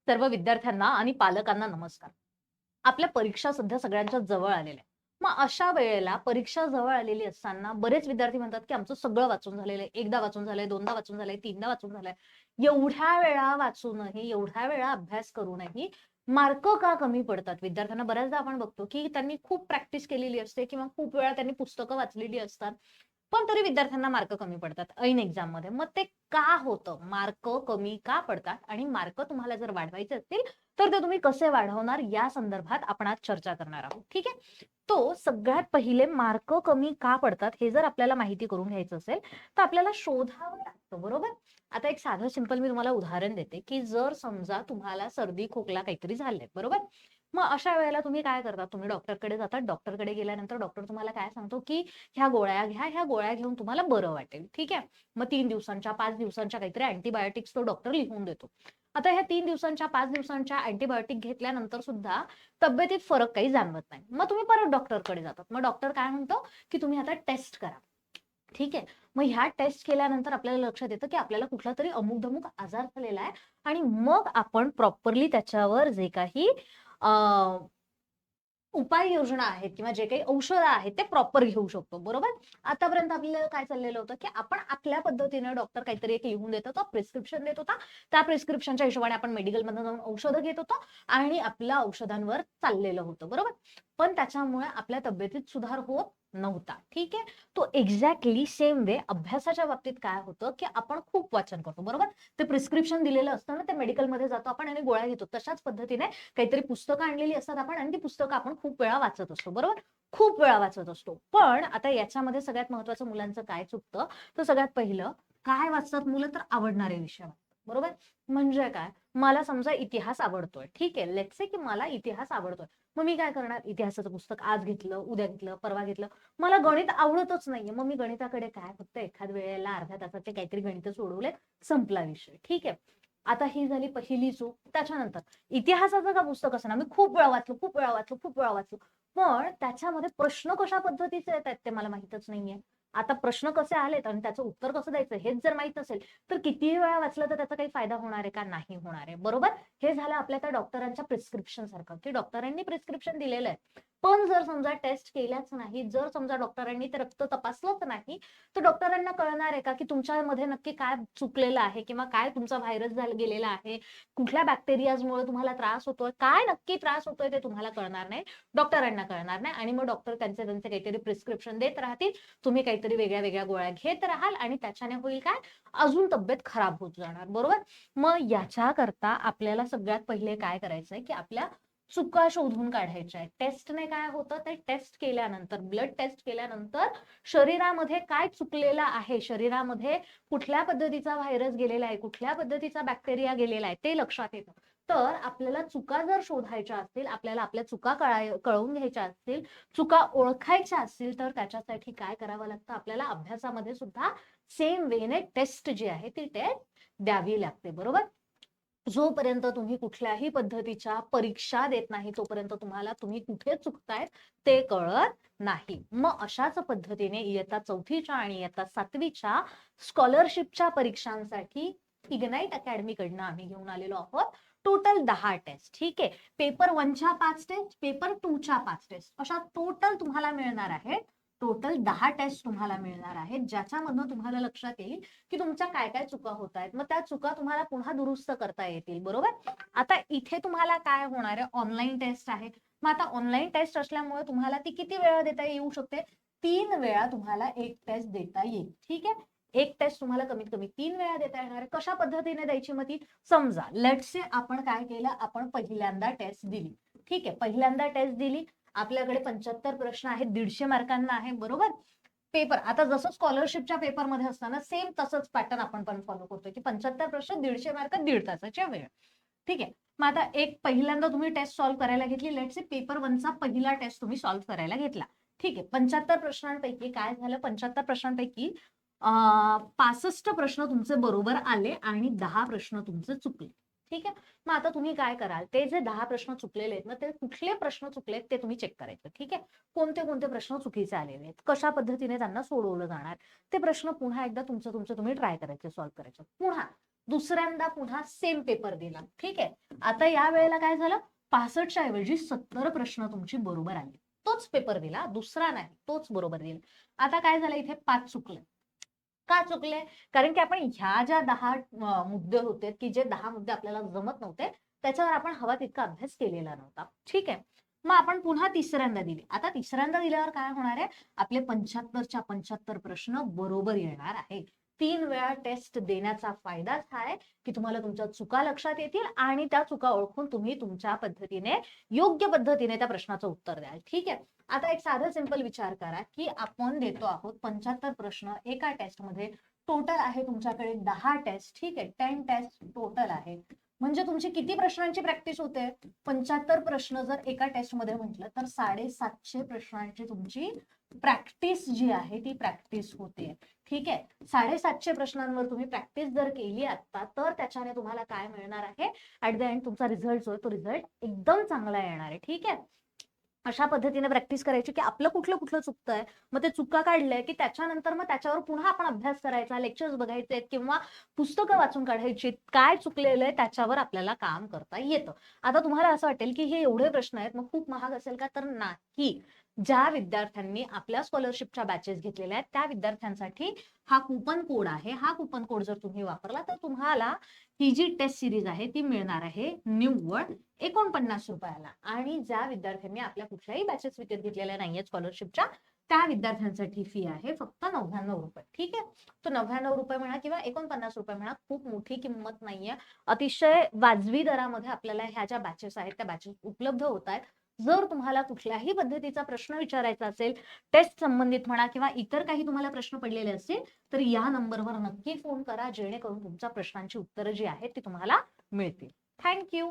सर्व विद्यार्थ्यांना आणि पालकांना नमस्कार. आपल्या परीक्षा सध्या सगळ्यांच्या जवळ आलेल्या आहेत. मग अशा वेळेला परीक्षा जवळ आलेली असताना बरेच विद्यार्थी म्हणतात, की आमचं सगळं वाचून झालेलं आहे. एकदा वाचून झालंय, दोनदा वाचून झालंय, तीनदा वाचून झालंय. एवढ्या वेळा वाचूनही, एवढ्या वेळा अभ्यास करूनही मार्क का कमी पडतात? विद्यार्थ्यांना बऱ्याचदा आपण बघतो, की त्यांनी खूप प्रॅक्टिस केलेली असते किंवा खूप वेळा त्यांनी पुस्तकं वाचलेली असतात. पण तरी विद्यार्थ्यांना मार्क कमी पडतात ऐन एक्झाममध्ये. मग ते का होतं? मार्क कमी का पडतात? आणि मार्क तुम्हाला जर वाढवायचे असतील, तर ते तुम्ही कसे वाढवणार या संदर्भात आपण आज चर्चा करणार आहोत. ठीक आहे? तो सगळ्यात पहिले मार्क कमी का पडतात हे जर आपल्याला माहिती करून घ्यायचं असेल, तर आपल्याला शोधावं लागतं, बरोबर? आता एक साधं सिंपल मी तुम्हाला उदाहरण देते, की जर समजा तुम्हाला सर्दी, खोकला काहीतरी झालंय, बरोबर? मग अशा वेळेला तुम्ही काय करता? तुम्ही डॉक्टरकडे जातात. डॉक्टरकडे गेल्यानंतर डॉक्टर तुम्हाला काय सांगतो, की ह्या गोळ्या घ्या, ह्या गोळ्या घेऊन तुम्हाला बरं वाटेल. ठीक आहे? मग 3 दिवसांच्या, 5 दिवसांच्या काहीतरी अँटिबायोटिक्स तो डॉक्टर लिहून देतो. आता ह्या 3 दिवसांच्या, 5 दिवसांच्या अँटिबायोटिक घेतल्यानंतर सुद्धा तब्येतीत फरक काही जाणवत नाही. मग तुम्ही परत डॉक्टरकडे जातात. मग डॉक्टर काय म्हणतो, की तुम्ही आता टेस्ट करा. ठीक आहे. मग ह्या टेस्ट केल्यानंतर आपल्याला लक्षात येतं, की आपल्याला कुठलातरी अमुक-धमुक आजार झालेला आहे आणि मग आपण प्रॉपरली त्याच्यावर जे काही अ, उपाययोजना आहेत किंवा जे काही औषधं आहेत ते प्रॉपर घेऊ शकतो, बरोबर? आतापर्यंत आपल्याला काय चाललेलं होतं, की आपण आपल्या पद्धतीने डॉक्टर काहीतरी एक लिहून देत होता, प्रिस्क्रिप्शन देत होता. त्या प्रिस्क्रिप्शनच्या हिशोबाने आपण मेडिकलमधून जाऊन औषधं घेत होतो आणि आपल्या औषधांवर चाललेलं होतं, बरोबर? पण त्याच्यामुळे आपल्या तब्येतीत सुधार होत नव्हता. ठीक आहे? तो एक्झॅक्टली सेम वे अभ्यासाच्या बाबतीत काय होतं, की आपण खूप वाचन करतो, बरोबर? ते प्रिस्क्रिप्शन दिलेलं असतं ना, ते मेडिकलमध्ये जातो आपण आणि गोळ्या घेतो. तशाच पद्धतीने काहीतरी पुस्तकं आणलेली असतात आपण आणि ती पुस्तकं आपण खूप वेळा वाचत असतो, बरोबर? खूप वेळा वाचत असतो. पण आता याच्यामध्ये सगळ्यात महत्त्वाचं मुलांचं काय चुकतं, तर सगळ्यात पहिलं काय वाचतात मुलं तर आवडणारे विषय वाचतात, बरोबर? म्हणजे काय? मला समजा इतिहास आवडतोय. ठीक आहे. लेट्स से की मला इतिहास आवडतोय. मग मी काय करणार? इतिहासाचं पुस्तक आज घेतलं, उद्या घेतलं, परवा घेतलं. मला गणित आवडतच नाहीये. मग मी गणिताकडे काय फक्त एखाद वेळेला अर्ध्या तासाचे काहीतरी गणित सोडवले, संपला विषय. ठीक आहे. आता ही झाली पहिली चूक. त्याच्यानंतर इतिहासाचं का पुस्तक असं ना मी खूप वेळा वाचलं, खूप वेळा वाचलं, खूप वेळा वाचलं. पण त्याच्यामध्ये प्रश्न कशा पद्धतीचे येतात ते मला माहीतच नाहीये. आता प्रश्न कसे आलेत आणि त्याचं उत्तर कसं द्यायचं हेच जर माहीत नसेल, तर कितीही वेळा वाचलं तर त्याचा काही फायदा होणार आहे का? नाही होणार आहे. बरोबर? हे झालं आपल्या त्या डॉक्टरांच्या प्रिस्क्रिप्शन सारखं, की डॉक्टरांनी प्रिस्क्रिप्शन दिलेलं आहे. पण जर समजा टेस्ट केल्याच नाही, जर समजा डॉक्टरांनी ते रक्त तपासलंच नाही, तर डॉक्टरांना कळणार आहे का, की तुमच्यामध्ये नक्की काय चुकलेलं आहे किंवा काय तुमचा व्हायरस गेलेला आहे, कुठल्या बॅक्टेरियाजमुळे तुम्हाला त्रास होतोय, काय नक्की त्रास होतोय ते तुम्हाला कळणार नाही, डॉक्टरांना कळणार नाही आणि मग डॉक्टर त्यांचे त्यांचे काहीतरी प्रिस्क्रिप्शन देत राहतील. तुम्ही काहीतरी वेगळ्या वेगळ्या गोळ्या घेत राहाल आणि त्याच्याने होईल काय, अजून तब्येत खराब होत जाणार, बरोबर? मग याच्याकरता आपल्याला सगळ्यात पहिले काय करायचंय, की आपल्या चुका शोधून काढायच्या आहेत. टेस्टने काय होतं, ते टेस्ट केल्यानंतर, ब्लड टेस्ट केल्यानंतर शरीरामध्ये काय चुकलेलं आहे, शरीरामध्ये कुठल्या पद्धतीचा व्हायरस गेलेला आहे, कुठल्या पद्धतीचा बॅक्टेरिया गेलेला आहे ते लक्षात येतं. तर आपल्याला चुका जर शोधायच्या असतील, आपल्याला आपल्या चुका कळवून घ्यायच्या असतील, चुका ओळखायच्या असतील, तर त्याच्यासाठी काय करावं लागतं, आपल्याला अभ्यासामध्ये सुद्धा सेम वेने टेस्ट जी आहे ती टेस्ट द्यावी लागते, बरोबर? जोपर्यंत तुम्ही कुठल्याही पद्धतीच्या परीक्षा देत नाही तोपर्यंत तुम्हाला तुम्ही कुठे चुकतायत ते कळत नाही. मग अशाच पद्धतीने इयत्ता 4थीच्या आणि इयत्ता 7वीच्या स्कॉलरशिपच्या परीक्षांसाठी इग्नाइट अकॅडमी कडनं आम्ही घेऊन आलेलो आहोत टोटल 10 टेस्ट. ठीक आहे. पेपर 1च्या 5 टेस्ट, पेपर 2च्या 5 टेस्ट अशा टोटल तुम्हाला मिळणार आहे. टोटल 10 टेस्ट तुम्हाला मिळणार आहेत, ज्याच्यामधनं तुम्हाला लक्षात येईल की तुमच्या काय काय चुका होत आहेत. मग त्या चुका तुम्हाला पुन्हा दुरुस्त करता येतील, बरोबर? आता इथे तुम्हाला काय होणार आहे, ऑनलाईन टेस्ट आहे. मग आता ऑनलाईन टेस्ट असल्यामुळे तुम्हाला ती किती वेळा देता येऊ शकते, 3 वेळा तुम्हाला एक टेस्ट देता येईल. ठीक आहे. एक टेस्ट तुम्हाला कमीत कमी 3 वेळा देता येणार आहे. कशा पद्धतीने द्यायची मग ती, समजा लेट्स से आपण काय केलं, आपण पहिल्यांदा टेस्ट दिली. ठीक आहे. पहिल्यांदा टेस्ट दिली, आपल्याकडे 75 प्रश्न आहेत, 150 मार्कांना आहे, बरोबर? पेपर आता जसं स्कॉलरशिपच्या पेपरमध्ये असताना सेम तसंच पॅटर्न आपण पण फॉलो करतोय, की 75 प्रश्न, 150 मार्क, 1.5 तासाच्या वेळ. ठीक आहे. मग आता एक पहिल्यांदा तुम्ही टेस्ट सॉल्व्ह करायला घेतली, लेट्स से पेपर 1चा पहिला टेस्ट तुम्ही सॉल्व्ह करायला घेतला. ठीक आहे. 75 प्रश्नांपैकी काय झालं, 75 प्रश्नांपैकी 65 प्रश्न तुमचे बरोबर आले आणि 10 प्रश्न तुमचे चुकले. ठीक आहे. मग आता तुम्ही काय कराल, ते जे 10 प्रश्न चुकलेले आहेत ना, ते कुठले प्रश्न चुकलेत ते तुम्ही चेक करायचं. ठीक आहे. कोणते कोणते प्रश्न चुकीचे आलेले आहेत, कशा पद्धतीने त्यांना सोडवलं जाणार, ते प्रश्न पुन्हा एकदा तुमचं तुमचं तुम्ही ट्राय करायचे, सॉल्व्ह करायचे. पुन्हा दुसऱ्यांदा पुन्हा सेम पेपर दिला. ठीक आहे, आता या वेळेला काय झालं, 65च्या ऐवजी 70 प्रश्न तुमची बरोबर आली. तोच पेपर दिला, दुसरा नाही, तोच बरोबर दिला. आता काय झालं, इथे 5 चुकले. का चुकले? कारण की आपण ह्या ज्या 10 मुद्दे होते की जे 10 मुद्दे आपल्याला जमत नव्हते, त्याच्यावर आपण हवा तितका अभ्यास केलेला नव्हता. ठीक आहे, मग आपण पुन्हा तिसऱ्यांदा दिली. आता तिसऱ्यांदा दिल्यावर काय होणार आहे, आपले 75च्या 75 प्रश्न बरोबर येणार आहे. 3 वेळा टेस्ट देण्याचा फायदाच हा आहे की तुम्हाला तुमच्या चुका लक्षात येतील आणि त्या चुका ओळखून तुम्ही तुमच्या पद्धतीने, योग्य पद्धतीने त्या प्रश्नाचं उत्तर द्याल. ठीक आहे, आता एक साधं सिंपल विचार करा की आपण देतो आहोत 75 प्रश्न एका टेस्टमध्ये. टोटल आहे तुमच्याकडे 10 टेस्ट. ठीक आहे, 10 टेस्ट टोटल आहे. म्हणजे तुमची किती प्रश्नांची प्रॅक्टिस होते? 75 प्रश्न जर एका टेस्टमध्ये म्हटलं तर 750 प्रश्नांची तुमची प्रॅक्टिस जी आहे ती प्रॅक्टिस होते. ठीक आहे, 750 प्रश्नांवर तुम्ही प्रॅक्टिस जर केली आता, तर त्याच्याने तुम्हाला काय मिळणार आहे, ऍट द एंड तुमचा रिझल्ट जो आहे तो रिझल्ट एकदम चांगला येणार आहे. ठीक आहे, अशा पद्धतीने प्रॅक्टिस करायची की आपलं कुठलं कुठलं चुकतंय, मग ते चुका काढल्या की त्याच्यानंतर मग त्याच्यावर पुन्हा आपण अभ्यास करायचा, लेक्चर्स बघायचे किंवा पुस्तकं वाचून काढायची, काय चुकलेलं आहे त्याच्यावर आपल्याला काम करता येतं. आता तुम्हाला असं वाटेल की हे एवढे प्रश्न आहेत मग खूप महाग असेल का, तर नाही. ज्या विद्यार्थ्यांनी आपल्या स्कॉलरशिपच्या बॅचेस घेतलेल्या आहेत त्या विद्यार्थ्यांसाठी हा कुपन कोड आहे. हा कुपन कोड जर तुम्ही वापरला तर तुम्हाला ही जी टेस्ट सिरीज आहे ती मिळणार आहे निव्वळ 49 रुपयाला. आणि ज्या विद्यार्थ्यांनी आपल्या कुठल्याही बॅचेस विकत घेतलेल्या नाहीये स्कॉलरशिपच्या, त्या विद्यार्थ्यांसाठी फी आहे फक्त 99 रुपये. ठीक आहे, तो 99 रुपये म्हणा किंवा 49 रुपये म्हणा, खूप मोठी किंमत नाहीये. अतिशय वाजवी दरामध्ये आपल्याला ह्या ज्या बॅचेस आहेत त्या बॅचेस उपलब्ध होत आहेत. जर तुम्हाला कुठल्याही पद्धतीचा प्रश्न विचारायचा असेल, टेस्ट संबंधित म्हणा किंवा इतर काही तुम्हाला प्रश्न पडलेले असतील, तर या नंबरवर नक्की फोन करा, जेणेकरून तुमच्या प्रश्नांची उत्तरं जी आहेत ती तुम्हाला मिळतील. थँक्यू.